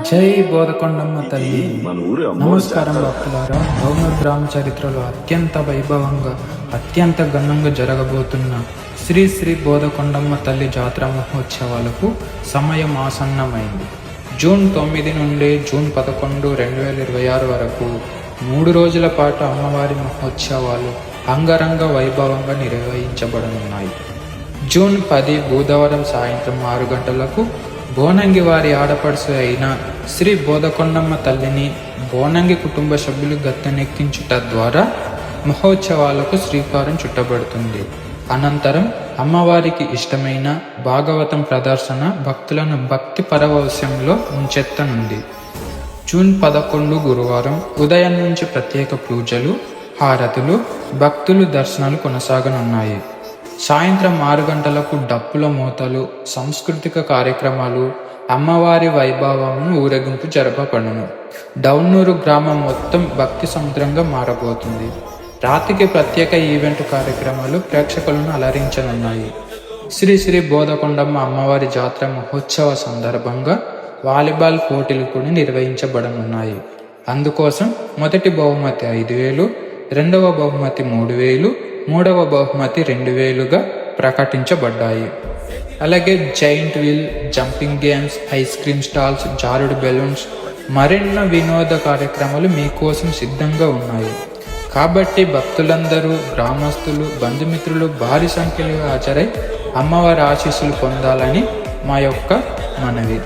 జై బోధకొండమ్మ తల్లి. నమస్కారం భక్తులారా. డౌనూర్ గ్రామ చరిత్రలో అత్యంత వైభవంగా అత్యంత ఘనంగా జరగబోతున్న శ్రీ శ్రీ బోధకొండమ్మ తల్లి జాతర మహోత్సవాలకు సమయం ఆసన్నమైంది. జూన్ 9 నుండి జూన్ 11, 2026 వరకు 3 రోజుల పాటు అమ్మవారి మహోత్సవాలు అంగరంగ వైభవంగా నిర్వహించబడనున్నాయి. జూన్ 10 బుధవారం సాయంత్రం 6 గంటలకు బోనంగి వారి ఆడపడుసు అయిన శ్రీ బోధకొండమ్మ తల్లిని బోనంగి కుటుంబ సభ్యులు గత్తెనెక్కించుట ద్వారా మహోత్సవాలకు శ్రీకారం చుట్టబడుతుంది. అనంతరం అమ్మవారికి ఇష్టమైన భాగవతం ప్రదర్శన భక్తులను భక్తి పరవశంలో ఉంచెత్తనుంది. జూన్ 11 గురువారం ఉదయం నుంచి ప్రత్యేక పూజలు, హారతులు, భక్తులు దర్శనాలు కొనసాగనున్నాయి. సాయంత్రం 6 గంటలకు డప్పుల మూతలు, సాంస్కృతిక కార్యక్రమాలు, అమ్మవారి వైభవమును ఊరేగింపు జరపబడును. డౌనూరు గ్రామం మొత్తం భక్తి సముద్రంగా మారబోతుంది. రాత్రికి ప్రత్యేక ఈవెంట్ కార్యక్రమాలు ప్రేక్షకులను అలరించనున్నాయి. శ్రీ శ్రీ బోధకొండమ్మ అమ్మవారి జాతర మహోత్సవ సందర్భంగా వాలీబాల్ పోటీలు కూడా నిర్వహించబడనున్నాయి. అందుకోసం మొదటి బహుమతి 5,000, రెండవ బహుమతి 3,000, మూడవ బహుమతి 2,000గా ప్రకటించబడ్డాయి. అలాగే giant wheel, jumping games, ice cream stalls, జారుడు బెలూన్స్, మరెన్నో వినోద కార్యక్రమాలు మీకోసం సిద్ధంగా ఉన్నాయి. కాబట్టి భక్తులందరూ, గ్రామస్తులు, బంధుమిత్రులు భారీ సంఖ్యలో హాజరై అమ్మవారి ఆశీస్సులు పొందాలని మా యొక్క మనవి.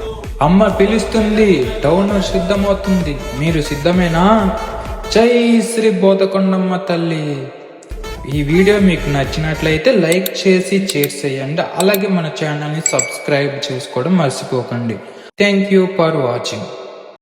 అమ్మ పిలుస్తుంది, డౌనూర్ సిద్ధమవుతుంది. మీరు సిద్ధమేనా? జై శ్రీ బోధకొండమ్మ తల్లి. ఈ వీడియో మీకు నచ్చినట్లయితే లైక్ చేసి షేర్ చేయండి. అలాగే మన ఛానల్ని సబ్స్క్రైబ్ చేసుకోవడం మర్చిపోకండి. Thank you for watching.